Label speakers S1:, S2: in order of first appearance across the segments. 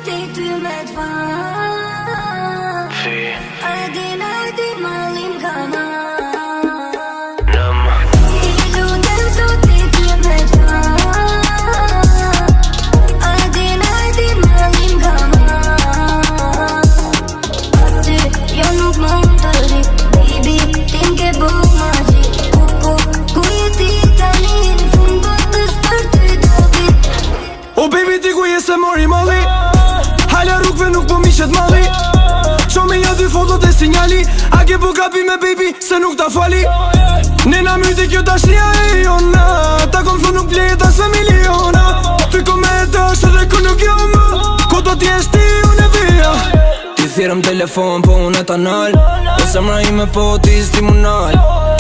S1: ti ty me t'fa Ajdi malim kama Ti lutem sot ti ty me t'fa Ajdi malim kama Aty jo nuk mund të ri Baby, ti m'ke bo magji Ku je ti tani në fund botës për ty do vit
S2: O baby ti ku je se mori malli Hala rrugve nuk po mishet malli Qo me ja dy fotot e sinjali A ke po kapi me baby se nuk ta fali Nena myti kjo dashnia e jona Ta kom thë nuk blejet as me miliona Ty ko me e dash edhe ku nuk jo më Ko do t'jesh ti unë e vija Ti thirëm telefon po unë e tanal Po semra ime po ti stimunal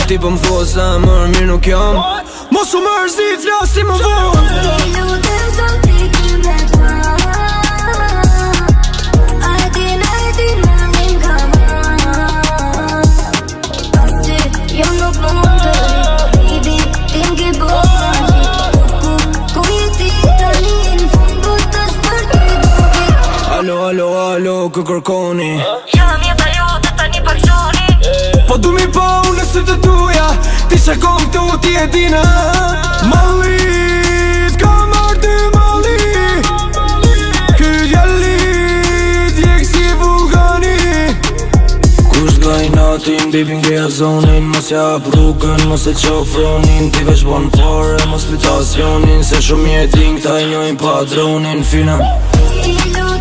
S2: Ti po m'tho se mërë mirë nuk jam Mos u mërzit flasi më vonë
S1: Ti lutem sot ti ty me t'fa Ajdi malim kama Aty jo nuk mund të ri Baby, ti m'ke bo magji Ku je ti tani në fund botës për ty do vit
S2: Alo, kë kërkoni
S1: Jam jeta jote tani për qoni
S2: Po du mi pa unë në sytë të tuja Ti shakon këtu ti e dina Mallit, ka marrë ty malli Ky djallit, jek si vulkani Kush gaj natin, baby ngeja zonin Mos ja hap rrugën, mos e qofronin Ti veç bon pare, mos litacionin Se shumë jetin këta i njojnë padronin Fina
S1: Ti lutem